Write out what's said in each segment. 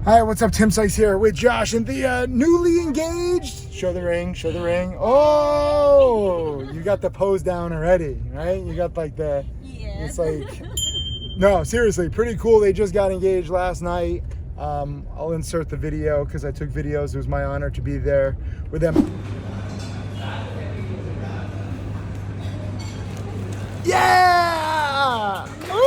Hi, what's up? Tim Sykes here with Josh and Thea, newly engaged. Show the ring, show the ring. Oh, you got the pose down already, right? You got like the, it's like, no, seriously, pretty cool. They just got engaged last night. I'll insert the video because I took videos. It was my honor to be there with them. Yeah! Ooh!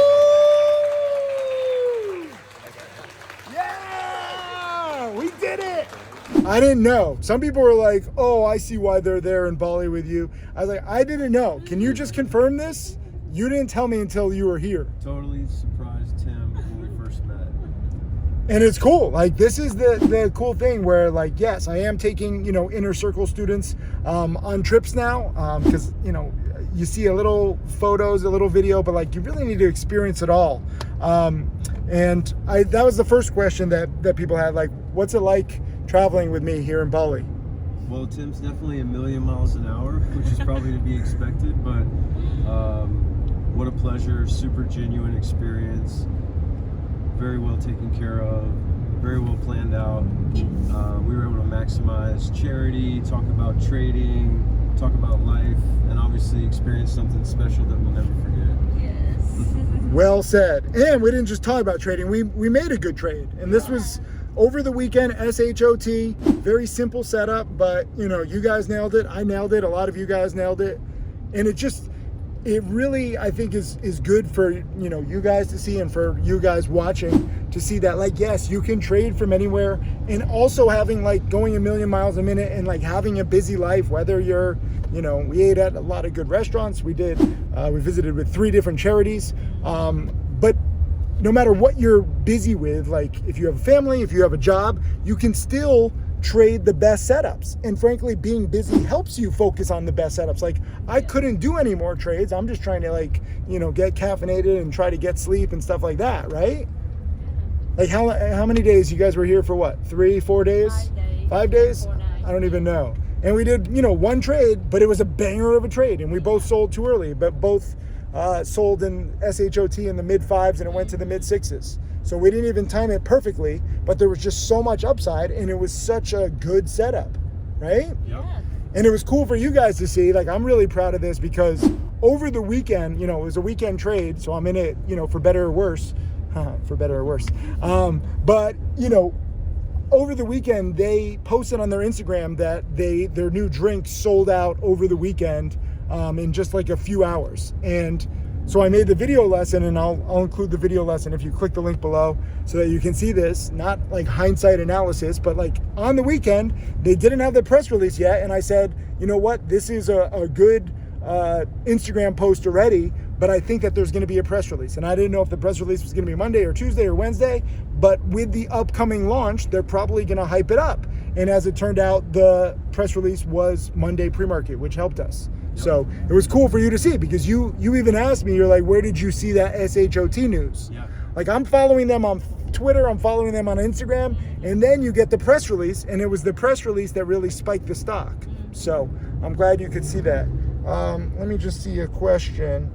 We did it! I didn't know. Some people were like, oh, I see why they're there in Bali with you. I was like, I didn't know. Can you just confirm this? You didn't tell me until you were here. Totally surprised Tim when we first met. And it's cool. Like, this is the cool thing where, like, yes, I am taking, inner circle students on trips now because, you see a little photos, a little video, but like you really need to experience it all. And that was the first question that people had, like, what's it like traveling with me here in Bali? Well, Tim's definitely a million miles an hour, which is probably to be expected, but what a pleasure, super genuine experience, very well taken care of, very well planned out. We were able to maximize charity, talk about trading, talk about life, and obviously experience something special that we'll never forget. Yes. Well said. And we didn't just talk about trading, we made a good trade. And this was over the weekend, SHOT, very simple setup, but you guys nailed it, I nailed it, a lot of you guys nailed it. And it really, I think, is good for, you guys to see and for you guys watching to see that, like, yes, you can trade from anywhere, and also having, like, going a million miles a minute and, like, having a busy life, whether you're, we ate at a lot of good restaurants. We visited with 3 different charities. But no matter what you're busy with, like, if you have a family, if you have a job, you can still trade the best setups. And frankly, being busy helps you focus on the best setups. Like, I couldn't do any more trades. I'm just trying to, like, get caffeinated and try to get sleep and stuff like that, right? Like, how many days you guys were here for? What, 3-4 days? 5 days. 5 days? 4 nights. I don't even know. And we did, one trade, but it was a banger of a trade, and we both sold too early, but both sold in SHOT in the mid-5s, and it went to the mid-6s. So we didn't even time it perfectly, but there was just so much upside, and it was such a good setup, right? Yep. And it was cool for you guys to see. Like, I'm really proud of this because over the weekend, it was a weekend trade, so I'm in it, for better or worse. For better or worse. But, over the weekend, they posted on their Instagram that their new drink sold out over the weekend in just like a few hours. And so I made the video lesson, and I'll include the video lesson if you click the link below so that you can see this, not like hindsight analysis, but like on the weekend, they didn't have the press release yet. And I said, you know what, this is a good Instagram post already, but I think that there's going to be a press release. And I didn't know if the press release was going to be Monday or Tuesday or Wednesday, but with the upcoming launch, they're probably going to hype it up. And as it turned out, the press release was Monday pre-market, which helped us. So it was cool for you to see because you even asked me, you're like, where did you see that SHOT news? Yeah. Like, I'm following them on Twitter, I'm following them on Instagram, and then you get the press release, and it was the press release that really spiked the stock. So I'm glad you could see that. Let me just see a question.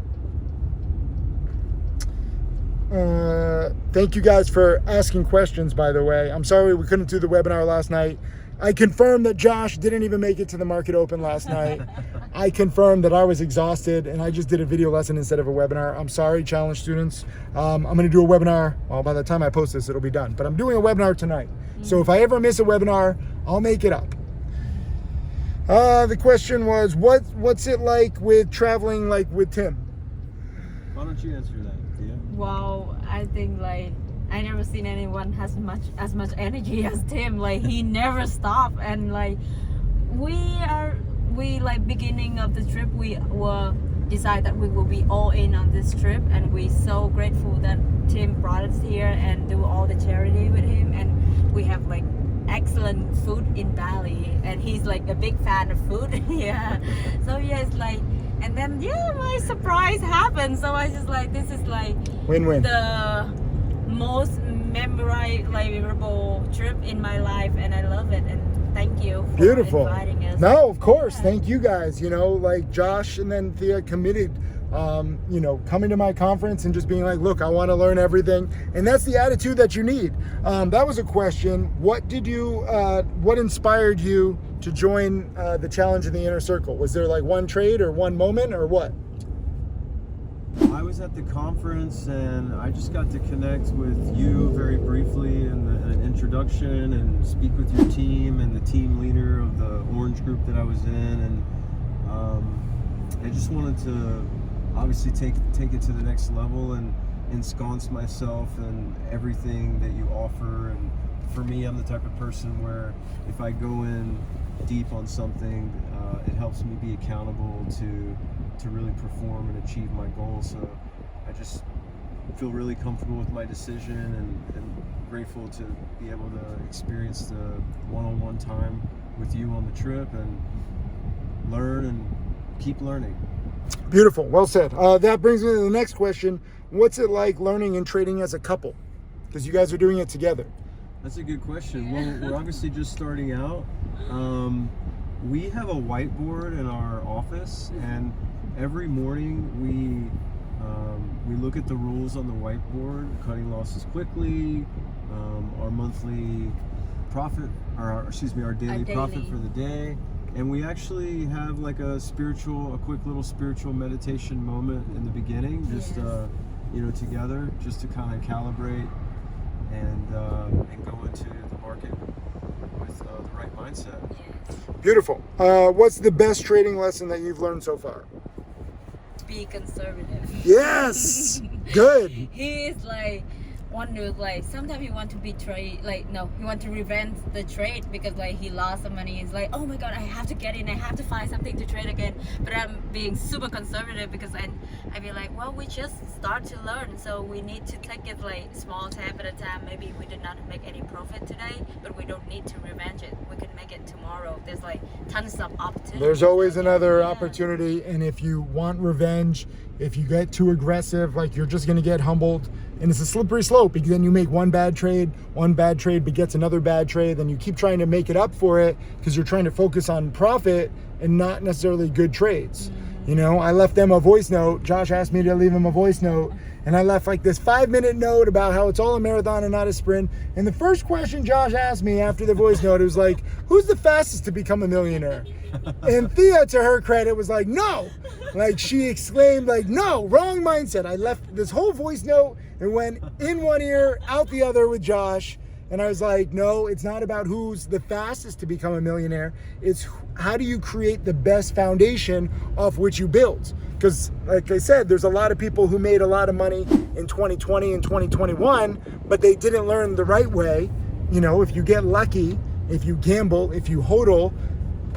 Thank you guys for asking questions, by the way. I'm sorry we couldn't do the webinar last night. I confirmed that Josh didn't even make it to the market open last night. I confirmed that I was exhausted and I just did a video lesson instead of a webinar. I'm sorry, challenge students. I'm going to do a webinar. Well, by the time I post this, it'll be done. But I'm doing a webinar tonight. So if I ever miss a webinar, I'll make it up. The question was, what's it like with traveling like with Tim? Why don't you answer that, Thea? Wow, I think like I never seen anyone has as much energy as Tim. Like, he never stop, and like we like beginning of the trip we were decide that we will be all in on this trip, and we're so grateful that Tim brought us here and do all the charity with him, and we have like excellent food in Bali, and he's like a big fan of food. Yeah, so yeah, it's like, and then my surprise happened, so I just like, this is like Win-win. the most memorable trip in my life, and I love it, and thank you for Beautiful. inviting us. No, of course. Thank you guys. Like, Josh and then Thea committed you know, coming to my conference and just being like, look, I want to learn everything. And that's the attitude that you need. That was a question. What inspired you to join the challenge in the inner circle? Was there like one trade or one moment or what? I was at the conference and I just got to connect with you very briefly in an introduction and speak with your team and the team leader of the orange group that I was in, and I just wanted to obviously take it to the next level and ensconce myself in everything that you offer. And for me, I'm the type of person where if I go in deep on something, it helps me be accountable to really perform and achieve my goals. So I just feel really comfortable with my decision and grateful to be able to experience the one-on-one time with you on the trip and learn and keep learning. Beautiful. Well said. That brings me to the next question. What's it like learning and trading as a couple? Because you guys are doing it together. That's a good question. Well, we're obviously just starting out. We have a whiteboard in our office, and every morning we look at the rules on the whiteboard, cutting losses quickly, our monthly profit, our daily profit for the day. And we actually have like a quick little spiritual meditation moment in the beginning, just together, just to kind of calibrate and go into the market with the right mindset. Beautiful. What's the best trading lesson that you've learned so far? Be conservative. Yes. Good. He is like want to like sometimes he want to betray, like no, he want to revenge the trade because like he lost some money. He's like, oh my god, I have to get in, I have to find something to trade again. But I'm being super conservative because I be like, well, we just start to learn, so we need to take it like small tab at a time. Maybe we did not make any profit today, but we don't need to revenge it. We can make it tomorrow. There's like tons of opportunities. There's always another opportunity, and if you want revenge, if you get too aggressive, like you're just gonna get humbled. And it's a slippery slope because then you make one bad trade begets another bad trade, then you keep trying to make it up for it because you're trying to focus on profit and not necessarily good trades. Mm-hmm. You know, I left them a voice note. Josh asked me to leave him a voice note, and I left like this 5-minute note about how it's all a marathon and not a sprint. And the first question Josh asked me after the voice note, it was like, who's the fastest to become a millionaire? And Thea, to her credit, was like, no. Like she exclaimed, like, no, wrong mindset. I left this whole voice note and went in one ear, out the other with Josh. And I was like, no, it's not about who's the fastest to become a millionaire. It's how do you create the best foundation off which you build? Because like I said, there's a lot of people who made a lot of money in 2020 and 2021, but they didn't learn the right way. You know, if you get lucky, if you gamble, if you hodl,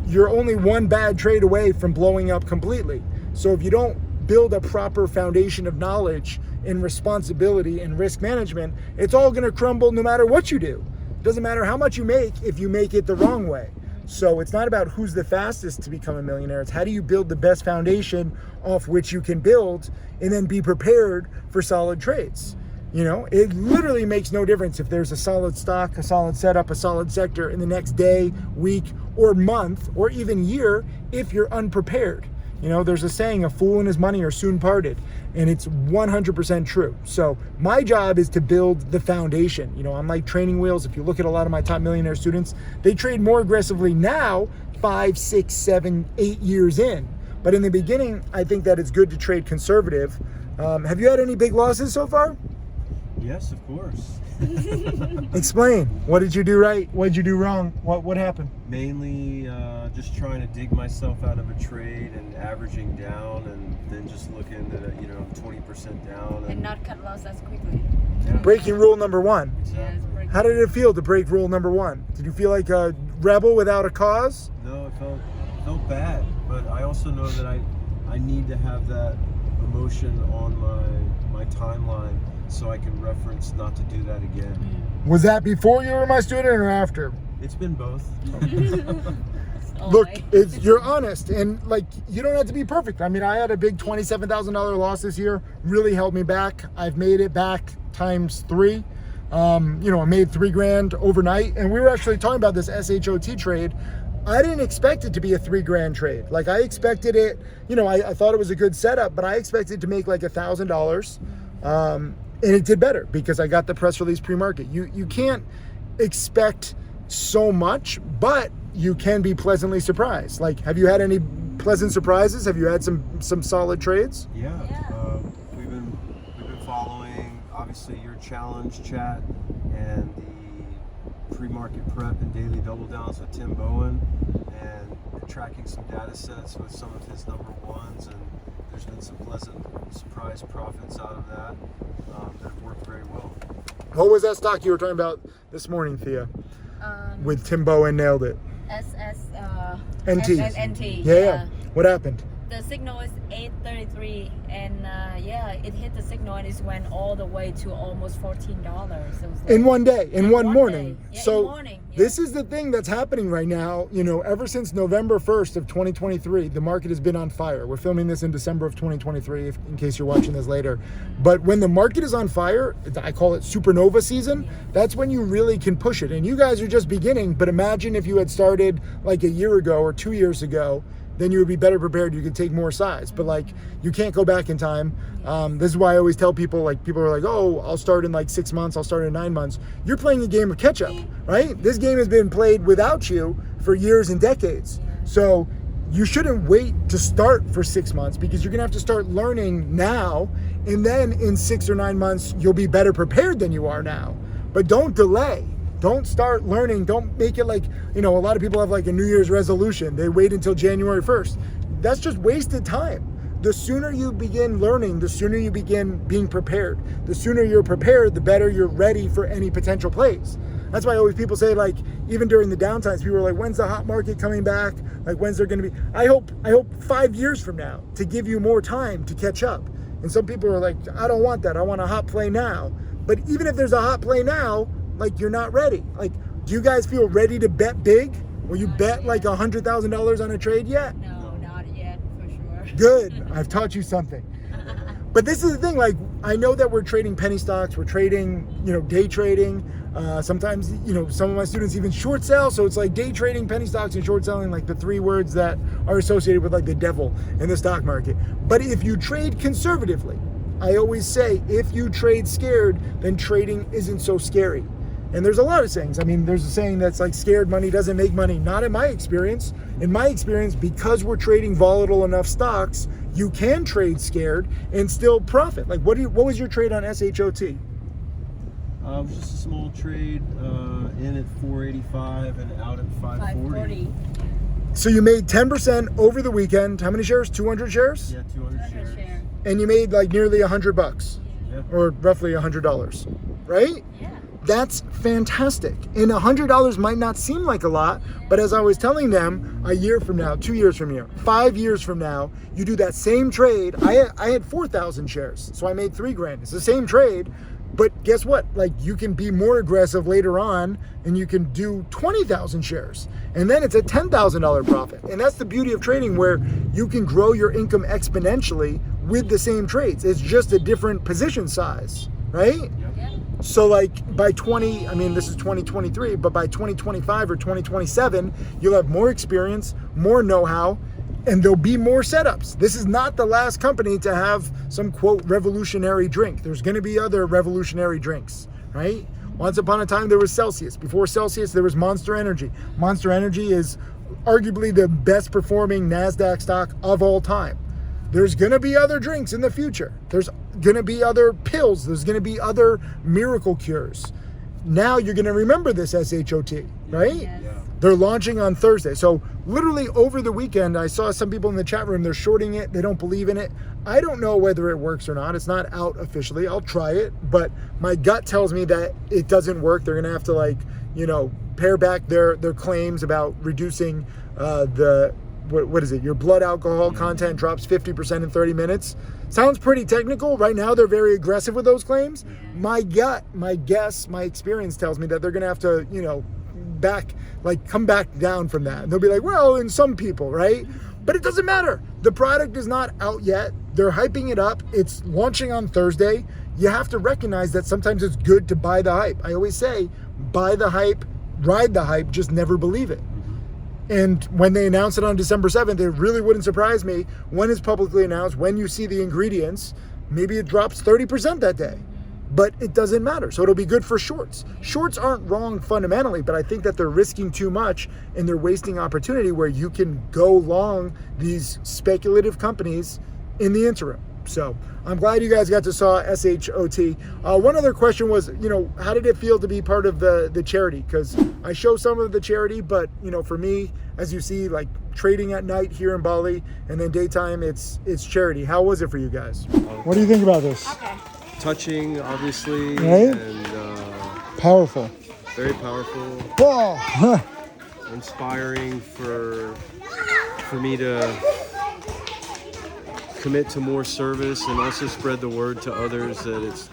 you're only one bad trade away from blowing up completely. So if you don't build a proper foundation of knowledge and responsibility and risk management, it's all gonna crumble no matter what you do. It doesn't matter how much you make if you make it the wrong way. So it's not about who's the fastest to become a millionaire. It's how do you build the best foundation off which you can build and then be prepared for solid trades. You know, it literally makes no difference if there's a solid stock, a solid setup, a solid sector in the next day, week, or month, or even year if you're unprepared. You know, there's a saying, a fool and his money are soon parted, and it's 100% true. So my job is to build the foundation. You know, I'm like training wheels. If you look at a lot of my top millionaire students, they trade more aggressively now, 5, 6, 7, 8 years in. But in the beginning, I think that it's good to trade conservative. Have you had any big losses so far? Yes, of course. Explain. What did you do right? What did you do wrong? What happened? Mainly just trying to dig myself out of a trade and averaging down, and then just looking at 20% down and not cut loss as quickly. Yeah. Breaking rule number 1. Exactly. How did it feel to break rule number 1? Did you feel like a rebel without a cause? No, it felt bad, but I also know that I need to have that emotion on my timeline so I can reference not to do that again. Was that before you were my student or after? It's been both. Look, you're honest, and like you don't have to be perfect. I mean, I had a big $27,000 loss this year, really held me back. I've made it back times 3. I made $3,000 overnight, and we were actually talking about this SHOT trade. I didn't expect it to be a $3,000 trade. Like I expected it, I thought it was a good setup, but I expected to make like $1,000. And it did better because I got the press release pre-market. You can't expect so much, but you can be pleasantly surprised. Like, have you had any pleasant surprises? Have you had some solid trades? Yeah. We've been following obviously your challenge chat and the pre-market prep and daily double downs with Tim Bowen, and tracking some data sets with some of his number ones, and there's been some pleasant surprise profits out of that that have worked very well. What was that stock you were talking about this morning, Thea? With Tim Bowen, nailed it. NT. Yeah. What happened? The signal is 8.33, and it hit the signal and it went all the way to almost $14. So in one day, in one morning. Yeah, so in morning. Yeah. This is the thing that's happening right now. Ever since November 1st of 2023, the market has been on fire. We're filming this in December of 2023, in case you're watching this later. But when the market is on fire, I call it Supernova season. That's when you really can push it. And you guys are just beginning. But imagine if you had started like a year ago or 2 years ago, then you would be better prepared. You could take more size, but like you can't go back in time. This is why I always tell people, like people are like, oh, I'll start in like 6 months. I'll start in 9 months. You're playing a game of catch up, right? This game has been played without you for years and decades. So you shouldn't wait to start for 6 months, because you're gonna have to start learning now. And then in 6 or 9 months, you'll be better prepared than you are now. But don't delay. Don't start learning. Don't make it like, a lot of people have like a New Year's resolution. They wait until January 1st. That's just wasted time. The sooner you begin learning, the sooner you begin being prepared. The sooner you're prepared, the better you're ready for any potential plays. That's why always people say, like, even during the downtimes, people are like, when's the hot market coming back? Like, when's there going to be? I hope 5 years from now to give you more time to catch up. And some people are like, I don't want that. I want a hot play now. But even if there's a hot play now, like, you're not ready. Like, do you guys feel ready to bet big? Will you bet like $100,000 on a trade yet? No, not yet, for sure. Good. I've taught you something. But this is the thing, like, I know that we're trading penny stocks, we're trading, day trading. Sometimes, some of my students even short sell. So it's like day trading, penny stocks, and short selling, like the 3 words that are associated with like the devil in the stock market. But if you trade conservatively, I always say, if you trade scared, then trading isn't so scary. And there's a lot of sayings. I mean, there's a saying that's like, scared money doesn't make money. Not in my experience. In my experience, because we're trading volatile enough stocks, you can trade scared and still profit. Like, what was your trade on SHOT? It was just a small trade, in at 485 and out at 540. So you made 10% over the weekend. How many shares? 200 shares? Yeah, 200 shares. And you made like nearly $100, Yeah. or roughly $100, right? Yeah. That's fantastic. And $100 might not seem like a lot, but as I was telling them, a year from now, 2 years from now, 5 years from now, you do that same trade. I had 4,000 shares, so I made $3,000. It's the same trade, but guess what? Like, you can be more aggressive later on, and you can do 20,000 shares, and then it's a $10,000 profit. And that's the beauty of trading, where you can grow your income exponentially with the same trades. It's just a different position size, right? Yep. So like by this is 2023, but by 2025 or 2027, you'll have more experience, more know-how, and there'll be more setups. This is not the last company to have some, quote, revolutionary drink. There's going to be other revolutionary drinks, right? Once upon a time, there was Celsius. Before Celsius, there was Monster Energy. Monster Energy is arguably the best performing NASDAQ stock of all time. There's going to be other drinks in the future. There's going to be other pills. There's going to be other miracle cures. Now you're going to remember this SHOT, right? Yes. Yeah. They're launching on Thursday. So literally over the weekend, I saw some people in the chat room, they're shorting it. They don't believe in it. I don't know whether it works or not. It's not out officially. I'll try it. But my gut tells me that it doesn't work. They're going to have to pare back their claims about reducing what is it? Your blood alcohol content drops 50% in 30 minutes. Sounds pretty technical. Right now, they're very aggressive with those claims. My gut, my guess, my experience tells me that they're going to have to, come back down from that. And they'll be like, well, in some people, right? But it doesn't matter. The product is not out yet. They're hyping it up. It's launching on Thursday. You have to recognize that sometimes it's good to buy the hype. I always say, buy the hype, ride the hype, just never believe it. And when they announce it on December 7th, it really wouldn't surprise me when it's publicly announced, when you see the ingredients, maybe it drops 30% that day. But it doesn't matter. So it'll be good for shorts. Shorts aren't wrong fundamentally, but I think that they're risking too much and they're wasting opportunity where you can go long these speculative companies in the interim. So I'm glad you guys got to saw SHOT. One other question was, how did it feel to be part of the charity? Because I show some of the charity, but for me, as you see, like trading at night here in Bali and then daytime, it's charity. How was it for you guys? What do you think about this? Okay. Touching, obviously, Right? and Powerful. very powerful, Whoa. inspiring for me to commit to more service and also spread the word to others that it's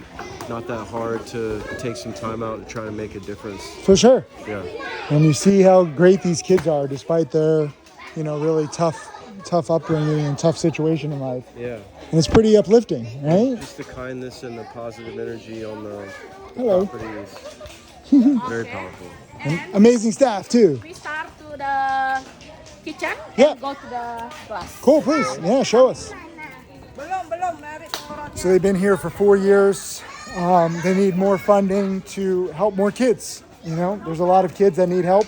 not that hard to take some time out and try to make a difference. For sure. Yeah. And you see how great these kids are despite their, really tough upbringing and tough situation in life. Yeah. And it's pretty uplifting, right? Just the kindness and the positive energy on the Hello. property is very powerful. And amazing staff too. We start to the kitchen Yeah. and go to the class. Cool, please. Yeah, show us. So they've been here for 4 years. They need more funding to help more kids. There's a lot of kids that need help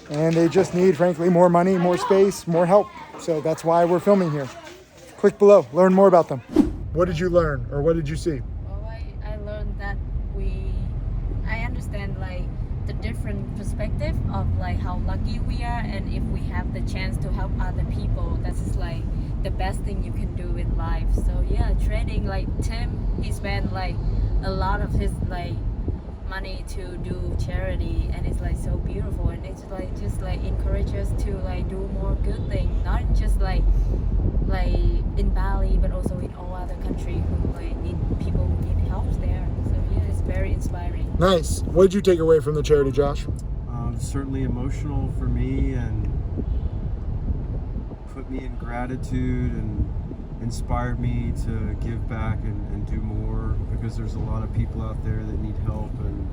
and they just need, frankly, more money, more space, more help. So that's why we're filming here. Click below, learn more about them. What did you learn or what did you see? Well, I learned that I understand like the different perspective of like how lucky we are, and if we have the chance to help other people, that's like the best thing you can do in life. So yeah, trading, like Tim, he spent like a lot of his like money to do charity, and it's like so beautiful, and it's like just like encourage us to like do more good things, not just like in Bali but also in all other countries who like need people who need help there. So yeah, it's very inspiring. Nice. What did you take away from the charity, Josh? Certainly emotional for me and put me in gratitude and inspired me to give back and do more, because there's a lot of people out there that need help, and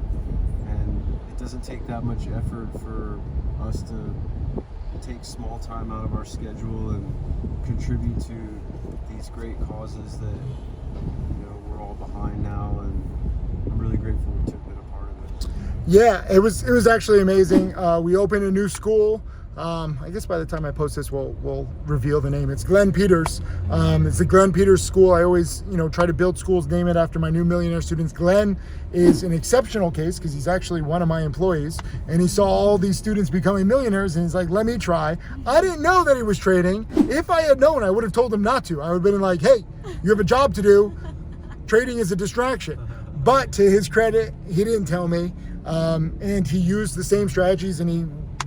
it doesn't take that much effort for us to take small time out of our schedule and contribute to these great causes that we're all behind now, and I'm really grateful to have been a part of it. Yeah, it was actually amazing. We opened a new school. I guess by the time I post this, we'll reveal the name. It's Glenn Peters. It's the Glenn Peters School. I always, try to build schools, name it after my new millionaire students. Glenn is an exceptional case because he's actually one of my employees, and he saw all these students becoming millionaires, and he's like, let me try. I didn't know that he was trading. If I had known, I would have told him not to. I would have been like, hey, you have a job to do. Trading is a distraction. But to his credit, he didn't tell me, and he used the same strategies, and he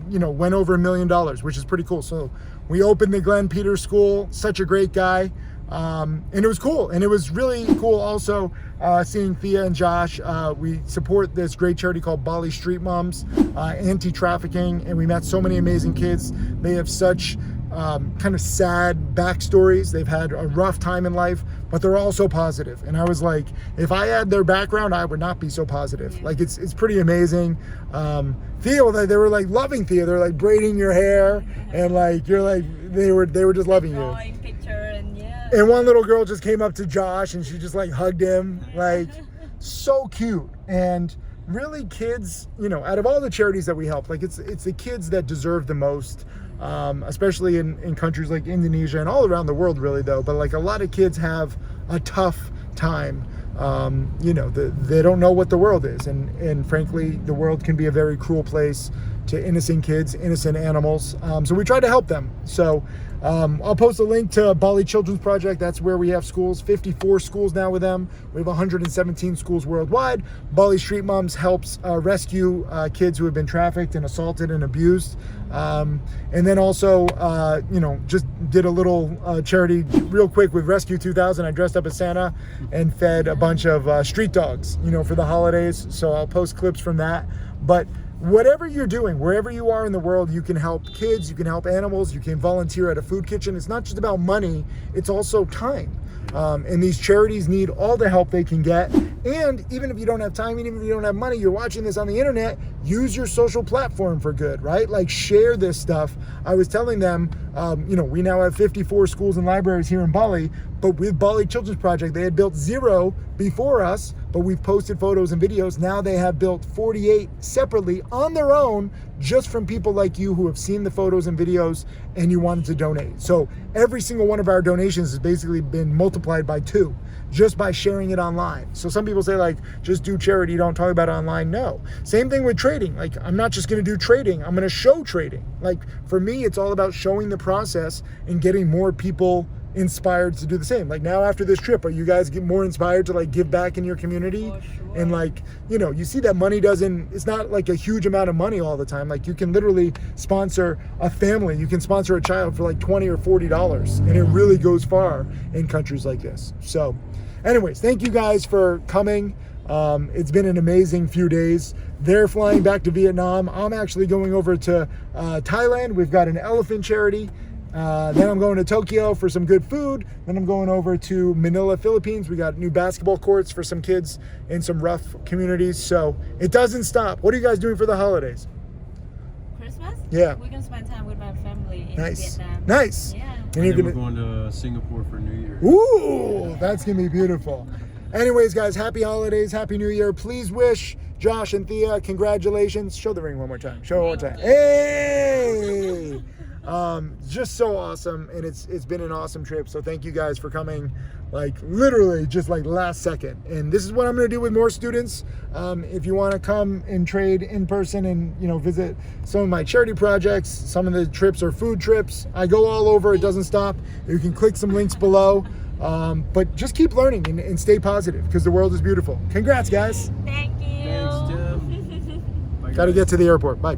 went over $1 million, which is pretty cool. So we opened the Glenn Peters School, such a great guy. And it was cool. And it was really cool also seeing Thea and Josh. We support this great charity called Bali Street Moms, anti-trafficking. And we met so many amazing kids. They have such kind of sad backstories. They've had a rough time in life, but they're all so positive. And I was like, if I had their background, I would not be so positive. Like it's pretty amazing. Thea, they were like loving Thea. They're like braiding your hair, and like you're like they were just loving you. Drawing picture, and yeah. And one little girl just came up to Josh and she just like hugged him, like so cute. And really, kids, out of all the charities that we help, like it's the kids that deserve the most. Especially in countries like Indonesia and all around the world, really, though. But like a lot of kids have a tough time. They don't know what the world is, and frankly, the world can be a very cruel place to innocent kids, innocent animals. So we try to help them. So I'll post a link to Bali Children's Project. That's where we have schools, 54 schools now with them. We have 117 schools worldwide. Bali Street Moms helps rescue kids who have been trafficked and assaulted and abused. And then also, just did a little charity real quick with Rescue 2000. I dressed up as Santa and fed a bunch of street dogs, for the holidays. So I'll post clips from that. But whatever you're doing, wherever you are in the world, you can help kids, you can help animals, you can volunteer at a food kitchen. It's not just about money, it's also time. And these charities need all the help they can get. And even if you don't have time, even if you don't have money, you're watching this on the internet, use your social platform for good, right? Like share this stuff. I was telling them, we now have 54 schools and libraries here in Bali, but with Bali Children's Project, they had built 0 before us, but we've posted photos and videos. Now they have built 48 separately on their own, just from people like you who have seen the photos and videos and you wanted to donate. So every single one of our donations has basically been multiplied by 2 just by sharing it online. So some people say like, just do charity, don't talk about it online. No. Same thing with trading. Like, I'm not just going to do trading, I'm going to show trading. Like, for me, it's all about showing the process and getting more people inspired to do the same. Like, now after this trip, are you guys get more inspired to like give back in your community? For sure. And like, you see that money it's not like a huge amount of money all the time. Like, you can literally sponsor a family, you can sponsor a child for like $20 or $40, and it really goes far in countries like this. So anyways, thank you guys for coming. It's been an amazing few days. They're flying back to Vietnam. I'm actually going over to Thailand. We've got an elephant charity. Then I'm going to Tokyo for some good food. Then I'm going over to Manila, Philippines. We got new basketball courts for some kids in some rough communities. So it doesn't stop. What are you guys doing for the holidays? Christmas? Yeah. We're gonna spend time with my family in Nice. Vietnam. Nice. Yeah. And you're then we're gonna, going to Singapore for New Year. ooh, that's gonna be beautiful. Anyways, guys, happy holidays, happy New Year. Please wish Josh and Thea congratulations. Show the ring one more time. Show it one more time. Hey! Just so awesome, and it's been an awesome trip. So thank you guys for coming, like literally just like last second. And this is what I'm going to do with more students. If you want to come and trade in person and visit some of my charity projects, some of the trips are food trips. I go all over. It doesn't stop. You can click some links below. But just keep learning and stay positive, because the world is beautiful. Congrats, guys. Thank you. Thanks, Tim. Bye, Got to guys. get to the airport. Bye.